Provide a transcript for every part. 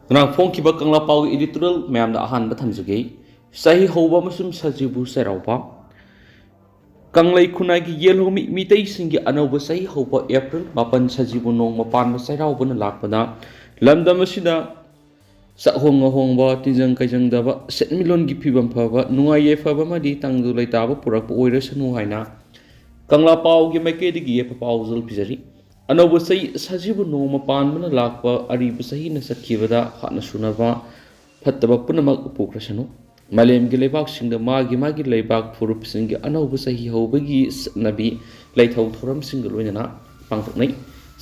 ꯉꯔꯥꯡ ꯐꯣꯡꯈꯤꯕ ꯀꯪꯂꯥ ꯄꯥꯎꯒꯤ ꯏꯗꯤꯇꯣꯔꯤꯌꯦꯜ ꯃꯌꯥꯝꯗ ꯑꯍꯥꯟꯕ ꯊꯝꯖꯒꯦ꯫ ꯆꯍꯤ ꯍꯧꯕ ꯑꯃꯁꯨꯡ ꯁꯖꯤꯕꯨ ꯆꯩꯔꯥꯎꯕ ꯀꯪꯂꯩ ꯈꯨꯟꯅꯥꯏꯒꯤ ꯌꯦꯜꯍꯧꯃꯤ ꯃꯤꯇꯩꯁꯤꯡꯒꯤ ꯑꯅꯧꯕ ꯆꯍꯤ ꯍꯧꯕ ꯑꯦꯄ꯭ꯔꯤꯜ 7 ꯁꯖꯤꯕꯨ ꯅꯣꯡꯃ ꯄꯥꯟꯕ ꯆꯩꯔꯥꯎꯕꯅ ꯂꯥꯛꯄꯅ ꯂꯝꯗꯝ ꯑꯁꯤꯗ ꯆꯥꯛꯍꯣꯡ ꯑꯍꯣꯡꯕ ꯇꯤꯟꯖꯪ ꯀꯩꯖꯪꯗꯕ ꯁꯦꯟꯃꯤꯠꯂꯣꯟꯒꯤ ꯐꯤꯕꯝ ꯐꯕ ꯅꯨꯡꯉꯥꯏ ꯌꯥꯏꯐꯕ ꯑꯃꯗꯤ ꯇꯪꯗꯨ ꯂꯩꯇꯥꯕ ꯄꯨꯔꯛꯄ ꯑꯣꯏꯔꯁꯅꯨ ꯍꯥꯏꯅ ꯀꯪꯂꯥ ꯄꯥꯎꯒꯤ ꯃꯥꯏꯀꯩꯗꯒꯤ ꯌꯦꯠꯄ ꯄꯥꯎꯖꯦꯜ ꯄꯤꯖꯔꯤ꯫ ꯑꯅꯧꯕ ꯆꯍꯤ ꯁꯖꯤꯕꯨ ꯅꯣꯡꯃ ꯄꯥꯟꯕꯅ ꯂꯥꯛꯄ ꯑꯔꯤꯕ ꯆꯍꯤꯅ ꯆꯠꯈꯤꯕꯗ ꯍꯥꯠꯅ ꯁꯨꯅꯕ ꯐꯠꯇꯕ ꯄꯨꯝꯅꯃꯛ ꯎꯄꯣꯛꯈ꯭ꯔꯁꯅꯨ꯫ ꯃꯥꯂꯦꯝꯒꯤ ꯂꯩꯕꯥꯛꯁꯤꯡꯗ ꯃꯥꯒꯤ ꯂꯩꯕꯥꯛ ꯐꯨꯔꯨꯞꯁꯤꯡꯒꯤ ꯑꯅꯧꯕ ꯆꯍꯤ ꯍꯧꯕꯒꯤ ꯆꯠꯅꯕꯤ ꯂꯩꯊꯧ ꯊꯧꯔꯝꯁꯤꯡꯒ ꯂꯣꯏꯅꯅ ꯄꯥꯡꯊꯣꯛꯅꯩ꯫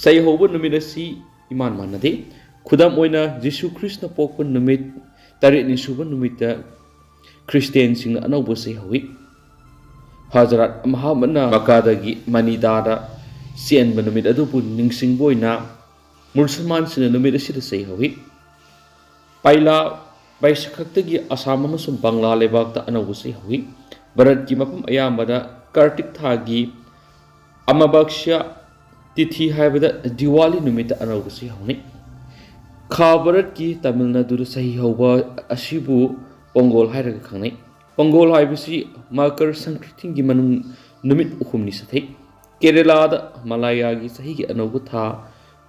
ꯆꯍꯤ ꯍꯧꯕ ꯅꯨꯃꯤꯠ ꯑꯁꯤ ꯏꯃꯥꯟ ꯃꯥꯟꯅꯗꯦ꯫ ꯈꯨꯗꯝ ꯑꯣꯏꯅ ꯖꯤꯁꯨ ꯈ꯭ꯔꯤꯁꯅ ꯄꯣꯛꯄ ꯅꯨꯃꯤꯠ 8ꯅꯤ ꯁꯨꯕ ꯅꯨꯃꯤꯠꯇ ꯈ꯭ꯔꯤꯁꯇꯤꯌꯟꯁꯤꯡꯅ ꯑꯅꯧꯕ ꯆꯍꯤ ꯍꯧꯏ꯫ ꯍꯖꯔꯠ ꯃꯍꯝꯃꯗꯅ ꯃꯛꯀꯥꯗꯒꯤ ꯃꯗꯤꯅꯥꯗ ꯆꯦꯟꯕ ꯅꯨꯃꯤꯠ ꯑꯗꯨꯕꯨ ꯅꯤꯡꯁꯤꯡꯕ ꯑꯣꯏꯅ ꯃꯨꯁꯜꯃꯥꯟꯁꯤꯡꯅ ꯅꯨꯃꯤꯠ ꯑꯁꯤꯗ ꯆꯍꯤ ꯍꯧꯏ꯫ ꯄꯥꯏꯂꯥ ꯕꯥꯏꯁꯥꯈꯇꯒꯤ ꯑꯁꯥꯝ ꯑꯃꯁꯨꯡ ꯕꯪꯂꯥ ꯂꯩꯕꯥꯛꯇ ꯑꯅꯧꯕ ꯆꯍꯤ ꯍꯧꯏ꯫ ꯚꯥꯔꯠꯀꯤ ꯃꯐꯝ ꯑꯌꯥꯝꯕꯗ ꯀꯥꯔꯇꯤꯛ ꯊꯥꯒꯤ ꯑꯃꯥꯕꯛꯁ꯭ꯌꯥ ꯇꯤꯊꯤ ꯍꯥꯏꯕꯗ ꯗꯤꯋꯥꯂꯤ ꯅꯨꯃꯤꯠꯇ ꯑꯅꯧꯕ ꯆꯍꯤ ꯍꯧꯅꯩ꯫ ꯈꯥ ꯚꯥꯔꯠꯀꯤ ꯇꯥꯃꯤꯜ ꯅꯥꯗꯨꯗ ꯆꯍꯤ ꯍꯧꯕ ꯑꯁꯤꯕꯨ ꯄꯣꯡꯒꯣꯜ ꯍꯥꯏꯔꯒ ꯈꯪꯅꯩ꯫ ꯄꯣꯡꯒꯣꯜ ꯍꯥꯏꯕꯁꯤ ꯃꯀꯔ ꯁꯪꯀ꯭ꯔꯥꯟꯇꯤꯒꯤ ꯃꯅꯨꯡ ꯅꯨꯃꯤꯠ 3ꯅꯤ ꯆꯠꯊꯩ꯫ ꯀꯦꯔꯦꯂꯥꯗ ꯃꯂꯥꯌꯥꯒꯤ ꯆꯍꯤꯒꯤ ꯑꯅꯧꯕ ꯊꯥ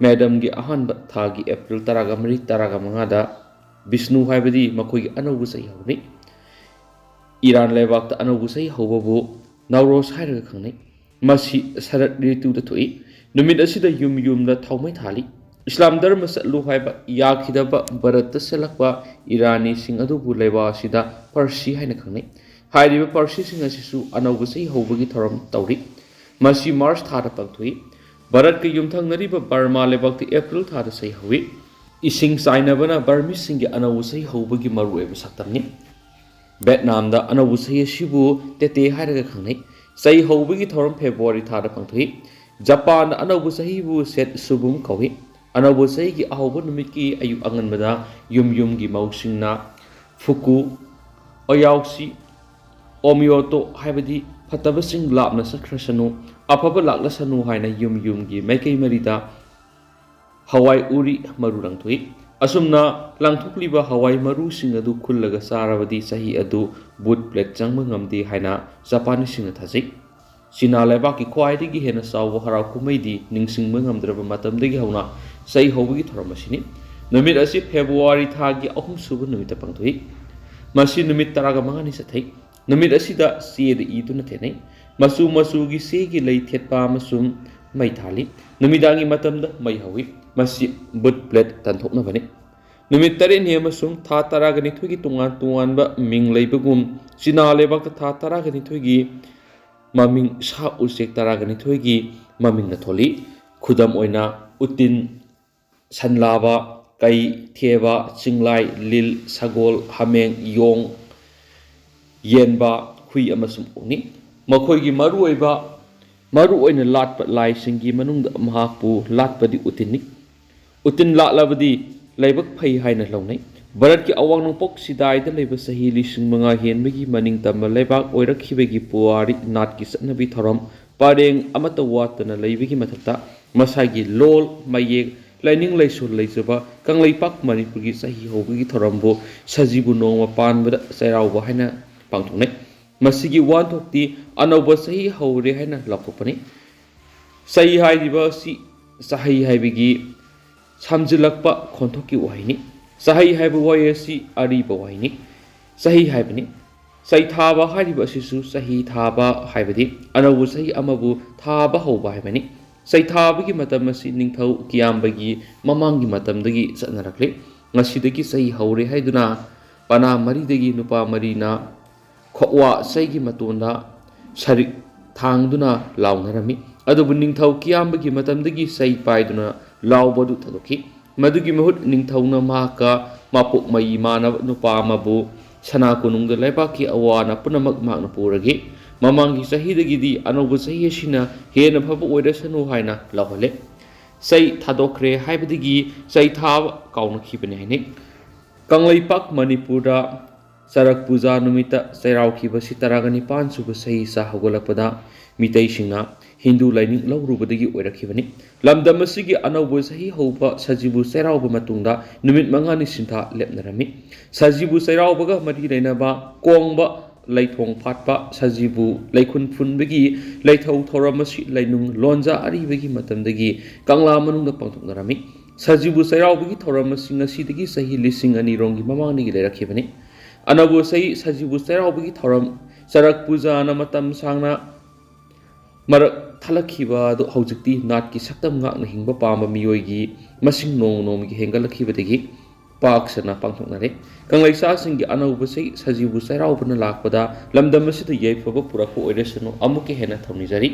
ꯃꯦꯗꯝꯒꯤ ꯑꯍꯥꯟꯕ ꯊꯥꯒꯤ ꯑꯦꯄ꯭ꯔꯤꯜ 13-15ꯗ ꯕꯤꯁꯅꯨ ꯍꯥꯏꯕꯗꯤ ꯃꯈꯣꯏꯒꯤ ꯑꯅꯧꯕ ꯆꯍꯤ ꯍꯧꯅꯩ꯫ ꯏꯔꯥꯟ ꯂꯩꯕꯥꯛꯇ ꯑꯅꯧꯕ ꯆꯍꯤ ꯍꯧꯕꯕꯨ ꯅꯧꯔꯣꯖ ꯍꯥꯏꯔꯒ ꯈꯪꯅꯩ꯫ ꯃꯁꯤ ꯁꯔꯠ ꯔꯤꯇꯨꯗ ꯊꯣꯛꯏ꯫ ꯅꯨꯃꯤꯠ ꯑꯁꯤꯗ ꯌꯨꯝ ꯌꯨꯝꯗ ꯊꯥꯎꯃꯩ ꯊꯥꯜꯂꯤ꯫ ꯏꯁꯂꯥꯝ ꯙꯔꯃ ꯆꯠꯂꯨ ꯍꯥꯏꯕ ꯌꯥꯈꯤꯗꯕ ꯚꯥꯔꯠꯇ ꯆꯦꯜꯂꯛꯄ ꯏꯔꯥꯅꯤꯁꯤꯡ ꯑꯗꯨꯕꯨ ꯂꯩꯕꯥꯛ ꯑꯁꯤꯗ ꯄꯥꯔꯁꯤ ꯍꯥꯏꯅ ꯈꯪꯅꯩ꯫ ꯍꯥꯏꯔꯤꯕ ꯄꯥꯔꯁꯤꯁꯤꯡ ꯑꯁꯤꯁꯨ ꯑꯅꯧꯕ ꯆꯍꯤ ꯍꯧꯕꯒꯤ ꯊꯧꯔꯝ ꯇꯧꯔꯤ꯫ ꯃꯁꯤ ꯃꯥꯔꯆ ꯊꯥꯗ ꯄꯥꯡꯊꯣꯛꯏ꯫ ꯚꯥꯔꯠꯀ ꯌꯨꯝꯊꯪꯅꯔꯤꯕ ꯕꯔꯃꯥ ꯂꯩꯕꯥꯛꯇ ꯑꯦꯄ꯭ꯔꯤꯜ ꯊꯥꯗ ꯆꯍꯤ ꯍꯧꯏ꯫ ꯏꯁꯤꯡ ꯆꯥꯏꯅꯕꯅ ꯕꯔꯃꯤꯁꯤꯡꯒꯤ ꯑꯅꯧꯕ ꯆꯍꯤ ꯍꯧꯕꯒꯤ ꯃꯔꯨꯑꯣꯏꯕ ꯁꯛꯇꯝꯅꯤ꯫ ꯚꯤꯌꯦꯠꯅꯥꯝꯗ ꯑꯅꯧꯕ ꯆꯍꯤ ꯑꯁꯤꯕꯨ ꯇꯦꯇꯦ ꯍꯥꯏꯔꯒ ꯈꯪꯅꯩ꯫ ꯆꯍꯤ ꯍꯧꯕꯒꯤ ꯊꯧꯔꯝ ꯐꯦꯕ꯭ꯔꯨꯋꯥꯔꯤ ꯊꯥꯗ ꯄꯥꯡꯊꯣꯛꯏ꯫ ꯖꯄꯥꯟꯗ ꯑꯅꯧꯕ ꯆꯍꯤꯕꯨ ꯁꯦꯠ ꯁꯨꯕꯨꯝ ꯀꯧꯏ꯫ ꯑꯅꯧꯕ ꯆꯍꯤꯒꯤ ꯑꯍꯧꯕ ꯅꯨꯃꯤꯠꯀꯤ ꯑꯌꯨꯛ ꯑꯉꯟꯕꯗ ꯌꯨꯝ ꯌꯨꯝꯒꯤ ꯃꯧꯁꯤꯡꯅ ꯐꯨꯀꯨ ꯑꯣꯌꯥꯎꯁꯤ ꯑꯣꯃꯤꯌꯣꯇꯣ ꯍꯥꯏꯕꯗꯤ ꯐꯠꯇꯕꯁꯤꯡ ꯂꯥꯞꯅ ꯆꯠꯈ꯭ꯔꯁꯅꯨ ꯑꯐꯕ ꯂꯥꯛꯂꯁꯅꯨ ꯍꯥꯏꯅ ꯌꯨꯝ ꯌꯨꯝꯒꯤ ꯃꯥꯏꯀꯩ ꯃꯔꯤꯗ ꯍꯋꯥꯏ ꯎꯔꯤ ꯃꯔꯨ ꯂꯪꯊꯣꯛꯏ꯫ ꯑꯁꯨꯝꯅ ꯂꯪꯊꯣꯛꯂꯤꯕ ꯍꯋꯥꯏ ꯃꯔꯨꯁꯤꯡ ꯑꯗꯨ ꯈꯨꯜꯂꯒ ꯆꯥꯔꯕꯗꯤ ꯆꯍꯤ ꯑꯗꯨ ꯕꯨꯠ ꯄ꯭ꯂꯦꯛ ꯆꯪꯕ ꯉꯝꯗꯦ ꯍꯥꯏꯅ ꯖꯄꯥꯅꯤꯁꯁꯤꯡꯅ ꯊꯥꯖꯩ꯫ ꯆꯤꯅꯥ ꯂꯩꯕꯥꯛꯀꯤ ꯈ꯭ꯋꯥꯏꯗꯒꯤ ꯍꯦꯟꯅ ꯆꯥꯎꯕ ꯍꯔꯥꯎ ꯀꯨꯝꯍꯩꯗꯤ ꯅꯤꯡꯁꯤꯡꯕ ꯉꯝꯗ꯭ꯔꯕ ꯃꯇꯝꯗꯒꯤ ꯍꯧꯅ ꯆꯍꯤ ꯍꯧꯕꯒꯤ ꯊꯧꯔꯝ ꯑꯁꯤꯅꯤ꯫ ꯅꯨꯃꯤꯠ ꯑꯁꯤ ꯐꯦꯕ꯭ꯔꯨꯋꯥꯔꯤ ꯊꯥꯒꯤ 3ꯁꯨꯕ ꯅꯨꯃꯤꯠꯇ ꯄꯥꯡꯊꯣꯛꯏ꯫ ꯃꯁꯤ ꯅꯨꯃꯤꯠ 15ꯅꯤ ꯆꯠꯊꯩ꯫ ꯅꯨꯃꯤꯠ ꯑꯁꯤꯗ ꯆꯦꯗ ꯏꯗꯨꯅ ꯊꯦꯠꯅꯩ꯫ ꯃꯆꯨ ꯃꯆꯨꯒꯤ ꯆꯦꯒꯤ ꯂꯩ ꯊꯦꯠꯄ ꯑꯃꯁꯨꯡ ꯃꯩ ꯊꯥꯜꯂꯤ꯫ ꯅꯨꯃꯤꯗꯥꯡꯒꯤ ꯃꯇꯝꯗ ꯃꯩ ꯍꯧꯏ꯫ ꯃꯁꯤ ꯕꯨꯠ ꯄ꯭ꯂꯦꯠ ꯇꯥꯟꯊꯣꯛꯅꯕꯅꯤ꯫ ꯅꯨꯃꯤꯠ 8ꯅꯤ ꯑꯃꯁꯨꯡ ꯊꯥ 12ꯒꯤ ꯇꯣꯉꯥꯟ ꯇꯣꯉꯥꯟꯕ ꯃꯤꯡ ꯂꯩꯕꯒꯨꯝ ꯆꯤꯅꯥ ꯂꯩꯕꯥꯛꯇ ꯊꯥ 12ꯒꯤ ꯃꯃꯤꯡ ꯁꯥ ꯎꯆꯦꯛ 12ꯒꯤ ꯃꯃꯤꯡꯅ ꯊꯣꯜꯂꯤ꯫ ꯈꯨꯗꯝ ꯑꯣꯏꯅ ꯎꯇꯤꯟ, ꯁꯟꯂꯥꯕ, ꯀꯩ, ꯊꯦꯕ, ꯆꯤꯡꯂꯥꯏ, ꯂꯤꯜ, ꯁꯒꯣꯜ, ꯍꯥꯃꯦꯡ, ꯌꯣꯡ, ꯌꯦꯟꯕꯥ, ꯍꯨꯏ ꯑꯃꯁꯨꯡ ꯑꯣꯛꯅꯤ꯫ ꯃꯈꯣꯏꯒꯤ ꯃꯔꯨꯑꯣꯏꯅ ꯂꯥꯠꯄ ꯂꯥꯏꯁꯤꯡꯒꯤ ꯃꯅꯨꯡꯗ ꯃꯍꯥꯛꯄꯨ ꯂꯥꯠꯄꯗꯤ ꯎꯇꯤꯟꯅꯤ꯫ ꯎꯇꯤꯟ ꯂꯥꯠꯂꯕꯗꯤ ꯂꯥꯏꯕꯛ ꯐꯩ ꯍꯥꯏꯅ ꯂꯧꯅꯩ꯫ ꯚꯥꯔꯠꯀꯤ ꯑꯋꯥꯡ ꯅꯣꯡꯄꯣꯛ ꯁꯤꯗꯥꯏꯗ ꯂꯩꯕ ꯆꯍꯤ 5,000 ꯍꯦꯟꯕꯒꯤ ꯃꯅꯤꯡꯇꯝꯕ ꯂꯩꯕꯥꯛ ꯑꯣꯏꯔꯛꯈꯤꯕꯒꯤ ꯄꯨꯋꯥꯔꯤ ꯅꯥꯠꯀꯤ ꯆꯠꯅꯕꯤ ꯊꯧꯔꯝ ꯄꯔꯦꯡ ꯑꯃꯠꯇ ꯋꯥꯠꯇꯅ ꯂꯩꯕꯒꯤ ꯃꯊꯛꯇ ꯃꯁꯥꯒꯤ ꯂꯣꯜ, ꯃꯌꯦꯛ, ꯂꯥꯏꯅꯤꯡ ꯂꯥꯏꯁꯣꯜ ꯂꯩꯖꯕ ꯀꯪꯂꯩꯄꯥꯛ ꯃꯅꯤꯄꯨꯔꯒꯤ ꯆꯍꯤ ꯍꯧꯕꯒꯤ ꯊꯧꯔꯝꯕꯨ ꯁꯖꯤꯕꯨ ꯅꯣꯡꯃ ꯄꯥꯟꯕꯗ ꯆꯩꯔꯥꯎꯕ ꯍꯥꯏꯅ ꯄꯥꯡꯊꯣꯛꯅꯩ꯫ ꯃꯁꯤꯒꯤ ꯋꯥꯍꯟꯊꯣꯛꯇꯤ ꯑꯅꯧꯕ ꯆꯍꯤ ꯍꯧꯔꯦ ꯍꯥꯏꯅ ꯂꯥꯎꯊꯣꯛꯄꯅꯤ꯫ ꯆꯍꯤ ꯍꯥꯏꯔꯤꯕ ꯑꯁꯤ ꯆꯍꯩ ꯍꯥꯏꯕꯒꯤ ꯁꯝꯖꯤꯜꯂꯛꯄ ꯈꯣꯟꯊꯣꯛꯀꯤ ꯋꯥꯍꯩꯅꯤ꯫ ꯆꯍꯩ ꯍꯥꯏꯕ ꯋꯥꯍꯩ ꯑꯁꯤ ꯑꯔꯤꯕ ꯋꯥꯍꯩꯅꯤ꯫ ꯆꯍꯤ ꯍꯥꯏꯕꯅꯤ꯫ ꯆꯩꯊꯥꯕ ꯍꯥꯏꯔꯤꯕ ꯑꯁꯤꯁꯨ ꯆꯍꯤ ꯊꯥꯕ ꯍꯥꯏꯕꯗꯤ ꯑꯅꯧꯕ ꯆꯍꯤ ꯑꯃꯕꯨ ꯊꯥꯕ ꯍꯧꯕ ꯍꯥꯏꯕꯅꯤ꯫ ꯆꯩꯊꯥꯕꯒꯤ ꯃꯇꯝ ꯑꯁꯤ ꯅꯤꯡꯊꯧ ꯀꯤꯌꯥꯝꯕꯒꯤ ꯃꯃꯥꯡꯒꯤ ꯃꯇꯝꯗꯒꯤ ꯆꯠꯅꯔꯛꯂꯤ꯫ ꯉꯁꯤꯗꯒꯤ ꯆꯍꯤ ꯍꯧꯔꯦ ꯍꯥꯏꯗꯨꯅ ꯄꯅꯥ ꯃꯔꯤꯗꯒꯤ ꯅꯨꯄꯥ ꯃꯔꯤꯅ ꯈꯣꯛꯋꯥ ꯆꯩꯒꯤ ꯃꯇꯣꯟꯗ ꯁꯔꯤꯛ ꯊꯥꯡꯗꯨꯅ ꯂꯥꯎꯅꯔꯝꯃꯤ꯫ ꯑꯗꯨꯕꯨ ꯅꯤꯡꯊꯧ ꯀꯤꯌꯥꯝꯕꯒꯤ ꯃꯇꯝꯗꯒꯤ ꯆꯩ ꯄꯥꯏꯗꯨꯅ ꯂꯥꯎꯕ ꯑꯗꯨ ꯊꯥꯗꯣꯛꯈꯤ꯫ ꯃꯗꯨꯒꯤ ꯃꯍꯨꯠ ꯅꯤꯡꯊꯧꯅ ꯃꯍꯥꯛꯀ ꯃꯄꯣꯛ ꯃꯩ ꯃꯥꯟꯅꯕ ꯅꯨꯄꯥ ꯑꯃꯕꯨ ꯁꯅꯥ ꯀꯣꯅꯨꯡꯗ ꯂꯩꯕꯥꯛꯀꯤ ꯑꯋꯥ ꯑꯅꯥ ꯄꯨꯝꯅꯃꯛ ꯃꯍꯥꯛꯅ ꯄꯨꯔꯈꯤ꯫ ꯃꯃꯥꯡꯒꯤ ꯆꯍꯤꯗꯒꯤꯗꯤ ꯑꯅꯧꯕ ꯆꯍꯤ ꯑꯁꯤꯅ ꯍꯦꯟꯅ ꯐꯕ ꯑꯣꯏꯔꯁꯅꯨ ꯍꯥꯏꯅ ꯂꯥꯎꯍꯜꯂꯦ꯫ ꯆꯩ ꯊꯥꯗꯣꯛꯈ꯭ꯔꯦ ꯍꯥꯏꯕꯗꯒꯤ ꯆꯩ ꯊꯥꯕ ꯀꯥꯎꯅꯈꯤꯕꯅꯤ ꯍꯥꯏꯅꯩ꯫ ꯀꯪꯂꯩꯄꯥꯛ ꯃꯅꯤꯄꯨꯔꯗ ꯆꯔꯛ ꯄꯨꯖꯥ ꯅꯨꯃꯤꯠꯇ ꯆꯩꯔꯥꯎꯈꯤꯕꯁꯤ 19 ꯁꯨꯕ ꯆꯍꯤꯆꯥ ꯍꯧꯒꯠꯂꯛꯄꯗ ꯃꯤꯇꯩꯁꯤꯡꯅ Hindu laining laurubadagi oirakibani lamdam asigi anaubo sahi hauba sajibu sairauba matungda numit mangani sintha lepnarami sajibu sairaubaga mari leinaba kongba laithong phatpa sajibu laikhun phunbagi laithau thoramasi lainung lonja aribagi matamdagi kangla manungda pangthoknarami sajibu sairaubagi thoramasi ngasidagi sahi lising ani rongi mamangni lerakibani anabo sahi sajibu sairaubagi thoram sarak puja na matam sangna marak thalakhiba do haujikti nat ki saktam ngak na hingba pamba miyoigi masing nong nom gi hengalakibadagi paksana pangthoknare kanglaisa singgi anauba sei sajibu sairaubna lakpada lamdam asida yaifaba purako oiresano amuke hena thamnijari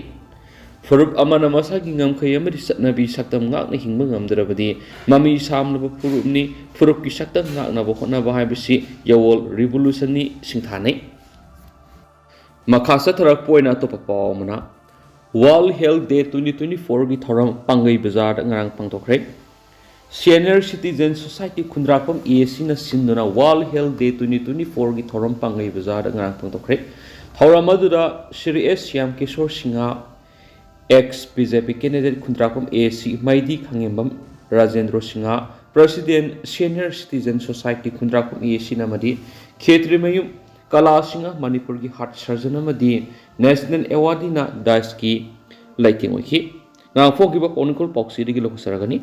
furup amana masagi ngamkhai amari satnabi saktam ngak na hingba ngamdrabadi mami samlaba furupni furup ki saktam ngak na bo hona ba haibisi yawol revolution ni singthane makhasa tharak poina to papawmana World Health Day 2024 gi thoram pangai bazar ngarang pangthokre Senior Citizen Society Khundrapam EAC na sinduna World Health Day 2024 gi thoram pangai bazar ngarang pangthokre thoram adura Shri S Syam Kishore Singha ex BJP candidate Khundrapam EAC Maidi Khangembam Rajendra Singha President Senior Citizen Society Khundrapam EAC namadi Khetrimayum Kala Singha Manipur gi heart surgeon amadi National Award na DICE ki lighting oiki nga fogiba conical poxy digi lokusaragani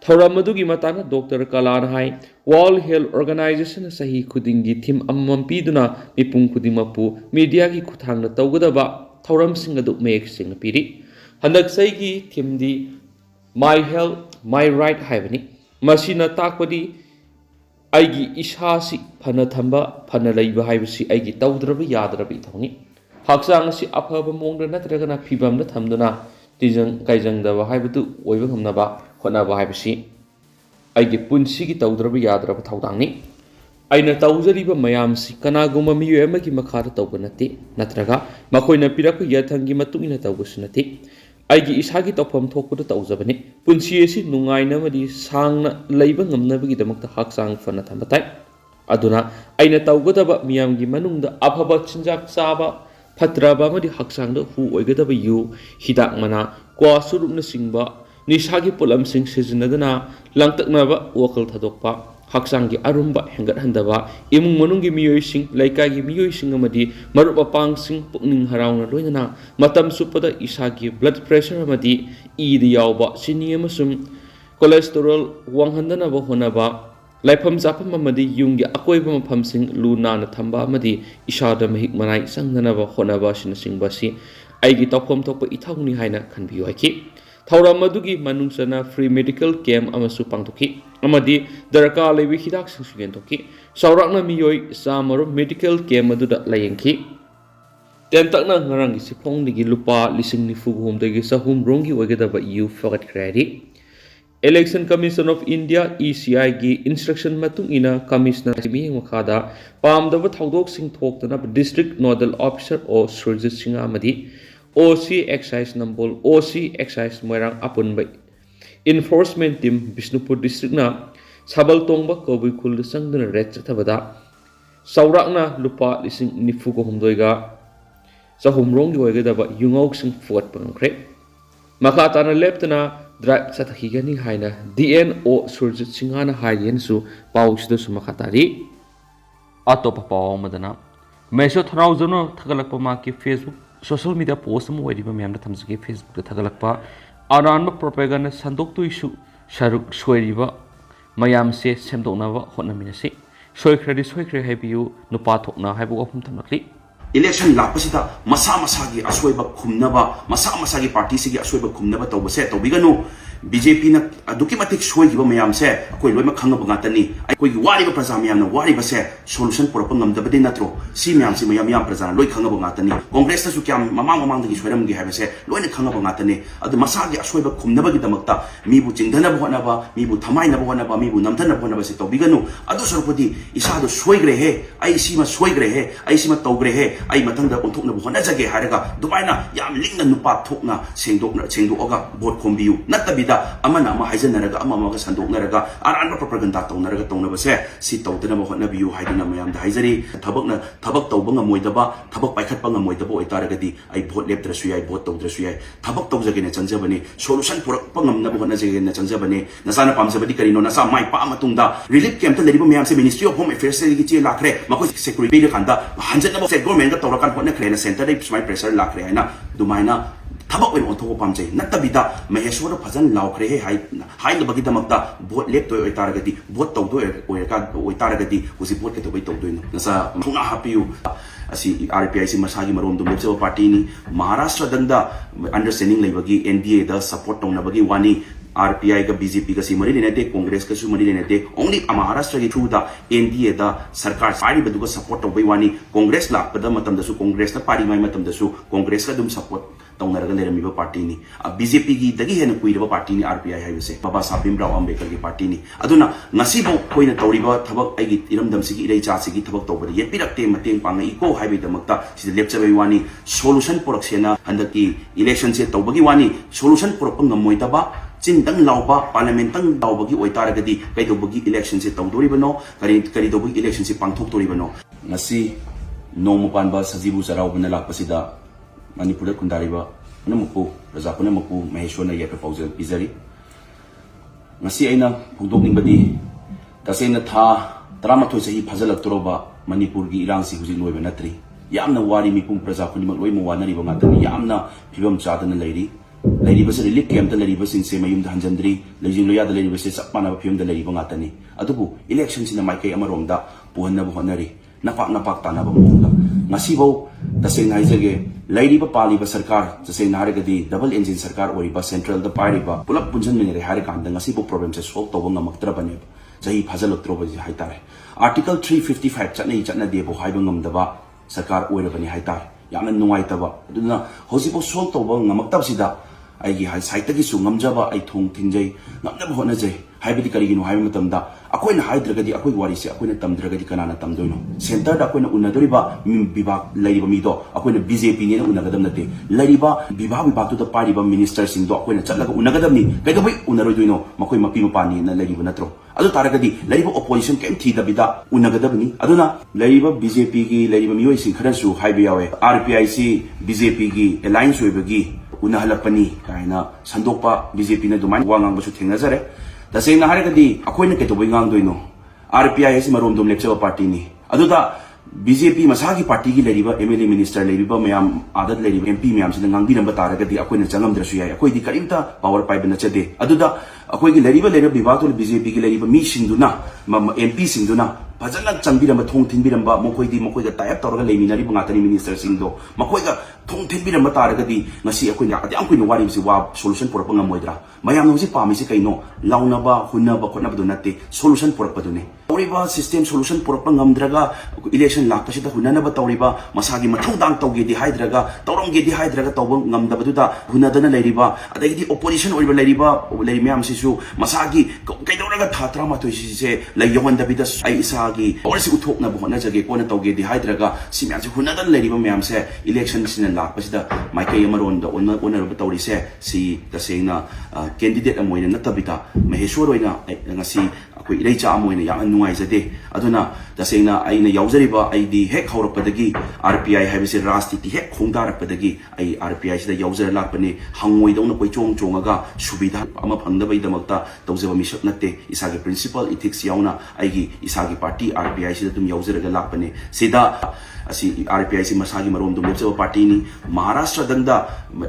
thoramadugui matana Dr. Kalan hai World Health Organization sahi khudingi thim ammam piduna mipung khudimappu media gi khuthangna tawgadaba thoram sing adu mek sing piri handak sai gi thim di My Health My Right haibani masina takpadi aigi ishasi phana thamba phana leiba haibasi aigi tawdraba yadraba ithoni Haksang si afaba mongda natragana phibamna thamduna tijang kaijangdaba haibatu oiba ngamnaba honaba haibasi aigi punsi gi tawdraba yadraba thawdangni aina tawjariba mayam si kanaguma miyo amagi makhara tawba nati natraga makoina pirakku yathangi matungina tawbusu nati aigi isagi tawpham thokpuda tawjabani punsi esi nungaina madi sangna leiba ngamnabagi damakta haksang fana thambatai aduna aina tawgadaba miyamgi manungda afaba chinjak chaba Fatraba madi haksangda hu oigadaba yu hidak mana kwa surupna singba nisagi pulam sing sizinadana langtaknaba wakal thadokpa haksangi arumba hengat handaba imung manunggi miyoi sing laikagi miyoi sing amadi marupa pang sing pukning harauna loinana matam supada isagi blood pressure amadi ida yawba sini amasum cholesterol wanghandanaba honaba Laifam Zapam Madi Yungi Akoiba Pamsing Luna Thamba Madi Ishada Mahik Manai Sanganaba Honaba Sing Basi Aigi Topom Topa Itagni Haina can be Waiki Taura Madugi Manungsana Free Medical Camp Amasu Pangtoki Amadi Daraka Levi Hidak Sugentoki Saurakna Miyoi Samaru Medical Camp Maduda Layanki Tentakna Narangi Sipong Nigi Lupa Lising Nifugum Degi Sahum Rongi Wagadaba You Forget Credit Election Commission of India ECI gi instruction matung ina commissioner mi makhada pamdaba thaudok sing thoktana district nodal officer o Surjit Singh amadi OC Excise Nambol OC Excise Moirang apunbai enforcement team Bishnupur district na sabal tongba kobui khul sangduna red chathabada saurakna lupa lising nifu ko humdoiga sahumrong gi oigadaba yungok sing fuat pangkre makhatana leptana drive sathigani haina DNO Surjit Singhana haiyensu pausida sumakhatari atopa pawamadana meso tharaujono thagalakpa ma ki Facebook social media post mu wadiba myamda thamjige Facebook da thagalakpa aranba propaganda sandoktu isu sharuk soiriba mayam se semdoknaba hotnaminasi soikhre haibiu nupa thokna haibu afum thamlakli Election lapasita masa masagi asweba khumnaba masa masagi party sigi asweba khumnaba tawbase tawbiganu BJP na aduki matik soigiba mayam se akoi loima khangaba ngatani akoi gi wariba praja mayam na wariba se solution porapa ngamdabadi natro si mayam si mayam praja loi khangaba ngatani congress ta su kyam mamang dagi soiram gi habase loina khangaba ngatani adu masagi asweba khumnaba gi damakta mibu jingdana bonaba mibu thamaina bonaba mibu namdana bonaba se tawbiganu adu sorpodi isado soigre he ai si ma soigre he ai si ma tawgre he ai matangda onthokna honajage haraga dubaina yam lingna nupa thokna sengdokna sengdoga bot khombiu natabida ꯃꯇꯝꯗ ꯑꯃꯅ ꯑꯃ ꯍꯥꯏꯖꯟꯅꯔꯒ ꯑꯃꯒ ꯁꯟꯗꯣꯛꯅꯔꯒ ꯑꯔꯥꯟꯕ ꯄ꯭ꯔꯣꯄꯥꯒꯦꯟꯗꯥ ꯇꯧꯅꯕꯁꯦ ꯁꯤ ꯇꯧꯗꯅꯕ ꯍꯣꯠꯅꯕꯤꯌꯨ ꯍꯥꯏꯗꯨꯅ ꯃꯌꯥꯝꯗ ꯍꯥꯏꯖꯔꯤ ꯊꯕꯛ ꯇꯧꯕ ꯉꯝꯃꯣꯏꯗꯕ ꯊꯕꯛ ꯄꯥꯏꯈꯠꯄ ꯉꯝꯃꯣꯏꯗꯕ ꯑꯣꯏꯇꯥꯔꯒꯗꯤ ꯑꯩ ꯚꯣꯠ ꯂꯦꯞꯇ꯭ꯔꯁꯨ ꯌꯥꯏ ꯚꯣꯠ ꯇꯧꯗ꯭ꯔꯁꯨ ꯌꯥꯏ ꯊꯕꯛ ꯇꯧꯖꯒꯦꯅ ꯆꯪꯖꯕꯅꯤ ꯁꯣꯂꯨꯁꯟ ꯄꯨꯔꯛꯄ ꯉꯝꯅꯕ ꯍꯣꯠꯅꯖꯒꯦꯅ ꯆꯪꯖꯕꯅꯤ ꯅꯁꯥꯅ ꯄꯥꯝꯖꯕꯗꯤ ꯀꯔꯤꯅꯣ ꯅꯁꯥ ꯃꯥꯏ ꯄꯥꯛꯑ ꯃꯇꯨꯡꯗ ꯔꯤꯂꯤꯐ ꯀꯦꯝꯞꯇ ꯂꯩꯔꯤꯕ ꯃꯌꯥꯝꯁꯦ ꯃꯤꯅꯤꯁꯇ꯭ꯔꯤ ꯑꯣꯐ ꯍꯣꯝ ꯑꯦꯐꯤꯌꯔꯁꯇꯒꯤ ꯆꯦ ꯂꯥꯛꯈ꯭रे ꯃꯈꯣꯏ ꯁꯦꯀ꯭ꯌꯨꯔꯤꯇꯤ ꯄꯤꯔꯀꯥꯟꯗ ꯍꯟꯖꯤꯟꯅꯕ ꯁꯦ ꯒꯣꯔꯃꯦꯟꯠꯒ ꯇꯧꯔꯀꯥꯟ ꯍꯣꯠꯅꯈ꯭रेꯅ ꯁꯦꯟꯇꯔꯗꯒꯤ ꯁꯨꯃꯥꯏꯅ ꯄ꯭रेशर ꯂꯥꯛꯈ꯭रे ꯍꯥꯏꯅ ꯑꯗꯨꯃꯥꯏꯅ ꯊꯕꯛ ꯑꯣꯏꯅ ꯑꯣꯟꯊꯣꯛꯄ ꯄꯥꯝꯖꯩ ꯅꯠꯇꯕꯤꯗ ꯃꯍꯦꯁꯣꯔꯗ ꯐꯖꯅ ꯂꯥꯎꯈ꯭रे ꯍꯥꯏꯅꯕꯒꯤꯗꯃꯛꯇ ꯚꯣꯠ ꯂꯦꯞꯇꯣꯏ ꯑꯣꯏꯇꯥꯔꯒꯗꯤ ꯚꯣꯠ ꯇꯧꯗꯣꯏ ꯑꯣꯏꯇꯥꯔꯒꯗꯤ ꯍꯧꯖꯤꯛ ꯚꯣꯠ ꯀꯩꯗꯧꯕꯩ ꯇꯧꯗꯣꯏꯅꯣ ꯅꯁꯥ ꯊꯧꯅꯥ ꯍꯥꯞꯄꯤꯌꯨ ꯑꯁꯤ RPI ꯁꯤ ꯃꯁꯥꯒꯤ ꯃꯔꯣꯝꯗꯣꯝ ꯂꯦꯞꯆꯕ ꯄꯥꯔꯇꯤꯅꯤ ꯃꯍꯥꯔꯥꯁꯇ꯭ꯔꯗ ꯑꯟꯗꯔꯁ꯭ꯇꯦꯟꯗꯤꯡ ꯂꯩꯕꯒꯤ NDA ꯗ ꯁꯄꯣꯔꯠ ꯇꯧꯅꯕꯒꯤ ꯋꯥꯅꯤ RPI का BJP का सी मरी लेने कांग्रेस का सु मरी लेने ओनली महाराष्ट्र की थ्रू द NDA द सरकार पारी बदुगा सपोर्ट तौबई वानी कांग्रेस लापदा मतम दसु कांग्रेस ना पारी माई मतम दसु कांग्रेस का दुम सपोर्ट तौनरगा लेरमिबा पार्टी नि BJP की दगी हेन कुइरबा पार्टी नि RPI हाइबसे बाबा साहब भीमराव अंबेडकर की पार्टी नि अदुना ngasibo कोइना तौरिबा थबक आइगी इरमदम सिगी इरै चासिगी थबक तौबदा येपिरक्ते मतेंग पांगई को हाइबेदमक्ता सिद लेपचबई वानी सोल्यूशन पोरक्सेना हंदकी इलेक्शन से तौबगी वानी सोल्यूशन पोरप ngमोइतबा चिंतंग लाउबा पार्लियामेंटंग लाउबगी ओइतारगदी कैदोबगी इलेक्शन से तौदोरिबनो करीदोबगी इलेक्शन से पांथोकतोरिबनो ngasi नोम पानबा सजीबु चराउबना लाकपसिदा मणिपुर खुंदारिबा नमकु प्रजापुना मकु महेश्वरना येप पाउजल पिजरी ngasi aina phongdokningbadi tasena tha 13 sahi phajalaktoba manipur gi irang si huji loiba natri yamna wari mipum praja khunimak loima wanari ba ngatani yamna phibam chadana leiri लेरिबसे रिलीफ कैंप दा लेरिबसिंग से मयुम दा हंजंद्री लेजिंग लोया दा लेरिबसे सपना फिल्म दा लेरिबा ngaतनी अदुबु election सिना माइकै अमरोमदा पुहनब honorary नपाक तानब मोंगा ngasibo तसें हाइजगे लेरिबा पालिबा सरकार जसे नारगदी डबल इंजिन सरकार ओरिबा सेंट्रल दा पारिबा पुलप पुंजन मिने हारे कांदा ngasibo प्रॉब्लम से सॉल्व तोबो ngमक्तरबने जही फाजलक्त्रोबजी हाइतारे आर्टिकल 355 चटनै चटना देबो हाइबा ngमदबा सरकार ओइरबनी हाइतारे यामन नुवाइतबा अदुना होजिबो सॉल्व तोबो ngमक्तबसिदा आइगी हाई साइटगी सु ngमजबा आई थोंग थिंजै ngमनब होनजै हाइबदि करिगिनो हाइबा मतमदा अकोइना हाइद्रगदि अकोइ वारी से अकोइना तमद्रगदि कनाना तमदोइनो सेंटर दा अकोइना उनदोरिबा विभाग लैरिबा मीदो अकोइना BJP ने उनगदम नते लैरिबा विभाग तो पारिबा मिनिस्टर सिंह दो अकोइना चलगा उनगदमनी कैदबै उनरोइदोइनो मकोइ मपि मपानी न लैरिबा नत्रो अदु तारगदि लैरिबा ओपोजिशन केम थीदबिदा उनगदबनी अदुना लैरिबा BJP की लैरिबा मियोइ सिंह खरसु हाइबा यावे RPI सी BJP की अलायंस ओइबगी उनहलपनी काइना संदोपा BJP ने दुमाइन वांगांगबसु थेंगजरे तसेंना हारगदी अखोइना केतोबै गांगदोइनो RPI एसी मरोमदोम लेपचबा पार्टी नि अदुदा BJP मसागी पार्टी की लेरिबा MLA मिनिस्टर लेरिबा मयाम आदत लेरिबा MP मयाम सिना गांगबिरंबा तारगदी अखोइना चंगमद्रसु याय अखोइदि करिमता पावर पाइबा नचदे अदुदा अखोइगी लेरिबा विभाग तो BJP की लेरिबा मी सिंदुना MP सिंदुना फजन चंबिरंबा थोंग थिनबिरंबा मकोइगा टाइप तौरगा लेमिनारिबा ngaतनी मिनिस्टर सिंदो मकोइगा थोंग थिनबिरंबा तारगदी ngasi अखोइना अद्याम कोइना वारिबसि वा सोल्यूशन पोरप ngमोइद्रा मयाम होजि पामिसि कैनो लाउनबा हुनबा खोनबदु नते सोल्यूशन पोरपदुने तौरिबा सिस्टम सोल्यूशन पोरप ngमद्रगा इलेक्शन लाक्पसिदा हुननबा तौरिबा मसागी मथौदांग तौगेदि हाइद्रगा तौरंगेदि हाइद्रगा तौब ngमदबदुदा हुनदना लेरिबा अदगिदि ओपोजिशन ओइबा लेरिबा मयामसिसु मसागी कैदौरगा था 13 से लैयवंदबिदा आई इसागी औरसि उथोकनबा होनजगे कोना तौगेदि हाइद्रगा सिम्यासि हुनदन लेरिबा मयामसे इलेक्शन सिना लाक्पसिदा माइकै अमरोंदा ओनरबा तौरिसे सी तसेंना कैंडिडेट अमोइना नतबिदा महेश्वर ओइना ngasi अखोइ इरैचा अमोइना याम नुवाइजदे अदुना तसेंना आइना यावजरिबा आइदि हेक हौरपदगी RPI हाइबसे राजनीति हेक खोंदारपदगी आई RPI सिदा यावजर लापने हंगोइदौना कोइ चोंगा सुविधा अमा फंगदबैदमक्ता तौजबा मिसक नते इसागे प्रिंसिपल इथिक्स यावना आइगी इसागे पार्टी RPI सिदा तुम यावजरगा लापने सिदा असी RPI सी मसागी मरोमदुम लेपचबा पार्टी नि महाराष्ट्र दंदा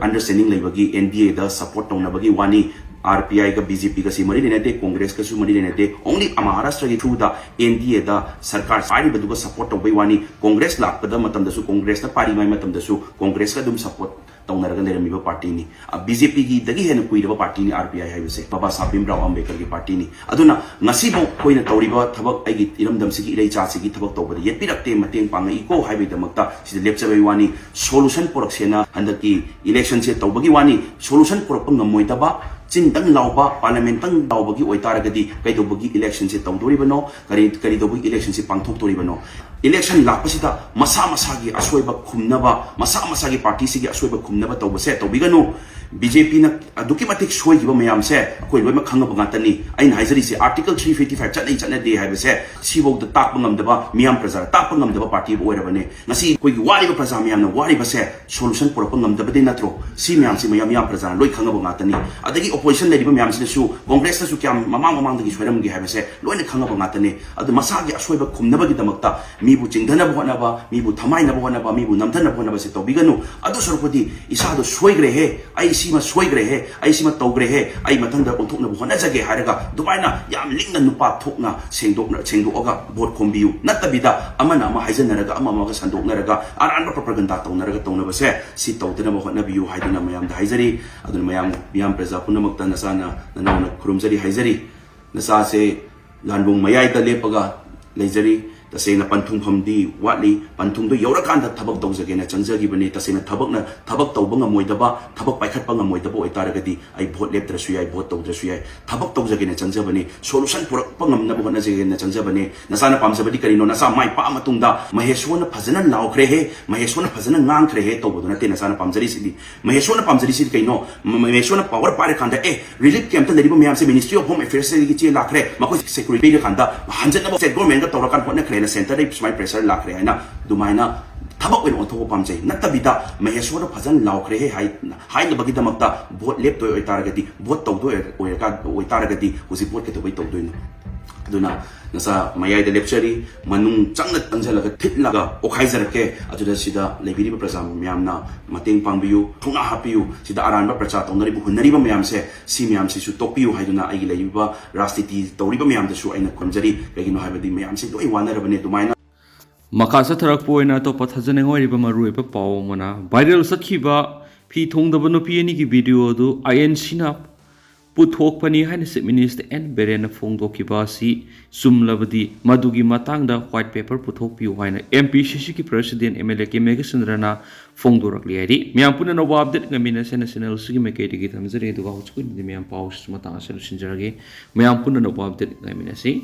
अंडरस्टैंडिंग लेबगी NDA दा सपोर्ट तौनबगी वानी RPI का BJP का सी मरी लेने कांग्रेस का सु मरी लेने ओनली महाराष्ट्र की थ्रू द NDA द सरकार पारी बदुगा सपोर्ट तौबई वानी कांग्रेस लापदा मतम दसु कांग्रेस ना पारी माई मतम दसु कांग्रेस का दुम सपोर्ट तौनरगा लेरमिबा पार्टी नि BJP की दगी हेन कुइरबा पार्टी नि RPI हाइबसे बाबा साहब भीमराव अंबेडकर की पार्टी नि अदुना ngasibo कोइना तौरिबा थबक आइगी इरमदम सिगी इरै चासिगी थबक तौबदा येपिरक्ते मतेंग पांगई को हाइबेदमक्ता सिद लेपचबई वानी सोल्यूशन पोरक्सेना हंदकी इलेक्शन से तौबगी वानी सोल्यूशन पोरप ngमोइतबा चिंतंग लाउबा पार्लियामेंटंग लाउबगी ओइतारगदी कैदोबगी इलेक्शन से तौदोरिबनो करीदोबगी इलेक्शन से पांथोकतोरिबनो इलेक्शन लापसिदा मसा मसागी असोइबा खुमनबा मसा मसागी पार्टी सिगी असोइबा खुमनबा तौबसे तौबिगनु बीजेपी ना अदुकी मतिक सोइगिबा मयाम से अखोइ लोइमा खंगबा गातनी आइन हाइजरी से आर्टिकल 355 चटनै चटनै दे हाइबसे सिबोग द ताकबा ngamdaba मियाम प्रजा ताकबा ngamdaba पार्टी ओइरबने ngasi कोइगी वारिबा प्रजा मियाम ना वारिबा से सोल्यूशन पुरपा ngamdaba दे नत्रो सी मियाम से मियाम प्रजा लोइ खंगबा गातनी अदगी ओपोजिशन लेरिबा मियाम सिसु कांग्रेस ना सु क्याम ममांग दगी सोइरमगी हाइबसे लोइना खंगबा गातनी अद मसागी असोइबा खुमनबगी दमक्ता मीबु चिंधनबा होनबा मीबु थमाइनबा होनबा मीबु नमथनबा होनबा से तौबिगनु अदु सरपति इसादो सोइग्रे हे आई सीमा सोइग्रे हे आई सीमा तौग्रे हे आई मथंदा ओंथोकना होनजगे हारगा दुबाइना याम लिंगना नुपा थोकना सेंदोगा भोट खोमबियु नत्तबिदा अमना अमा हाइजनरगा अमागा संदोकनरगा आरानबा प्रोपेगेंडा तौनरगा तौनबसे सी तौदनबा होनबियु हाइदना मयाम हाइजरी अदुन मयाम प्रजा पुनमक्ता नसाना ननावना खुरुमजरी हाइजरी नसा से लानबुंग मयाइदा लेपगा लेजरी तसेना पंथुंफमदी वाली पंथुंदो यौरकांदा थबक तौजगेना चंजगिबने तसेना थबक तौबंगा मोइदबा थबक पाइखटपंगा मोइदबा ओइतारगदी आई भोट लेप्त्रसु याई भोट तौद्रसु याई थबक तौजगेना चंजबने सोल्यूशन पुरकपंगमनबो होनजगेना चंजबने नसाना पामजबदी करिनो नसा माइ पा मतुंगदा महेशोना फजना लाउखरे हे महेशोना फजना ngang हे तौबदो नते नसाना पामजरी सिदी महेशोना पामजरी सिदी कइनो महेशोना पावर पारे खांदा ए रिलीफ कैंप तरिबो मैम से मिनिस्ट्री ऑफ होम अफेयर्स से चे लाखरे मको सिक्योरिटी खांदा हंजनबो से गवर्नमेंट का तौरकान होना ना सेंटर सुमाय प्रेशर लाखरे है ना दुमाइना थबक ओइन ओथो पामजै नत्तबिदा महेश्वर फजन लाउखरे हे हाइ बगी दमक्ता भोट लेप तो ओइतारगदी भोट तौदो ओइतारगदी हुजि भोट के तोबै तौदोइन दुना नसा मयाइदा लेपचरी मनुंग चंगना तंजलगा थिटलगा ओखाइजरके अजुदा सिदा लेबिरिबा प्रजा म्यामना मतेंग पांबियु थुना हापियु सिदा अरानबा प्रजा तौनरिबु हुनरिबा म्याम से सी म्याम सिसु तोपियु हाइदुना आइगी लेबिबा राजनीति तौरिबा म्याम दसु आइना खमजरी कगिनो हाइबदी म्याम से लोइ वानरबने दुमाइना मकासा थरक पोइना तो पथजने होइबा मरुइबा पाव मना वायरल सखिबा फी थोंदबा नुपी अनि की वीडियो दु आईएनसी ना पुथोकपनी हाइन चीफ मिनिस्टर एन बेरेन फोंदोकिबा सी सुमलबदी मदुगी मतंगदा व्हाइट पेपर पुथोकपियु हाइन एमपीसीसी की प्रेसिडेंट एमएलए के मेगसुंदरना फोंदोरकली हाइदि म्याम पुना नोबा अपडेट गमिना नेशनल सिगी मेकेटी की थमजरे दुगा होचकुन म्याम पाउस मता असल सिंजरगे म्याम पुना नोबा अपडेट गमिना सी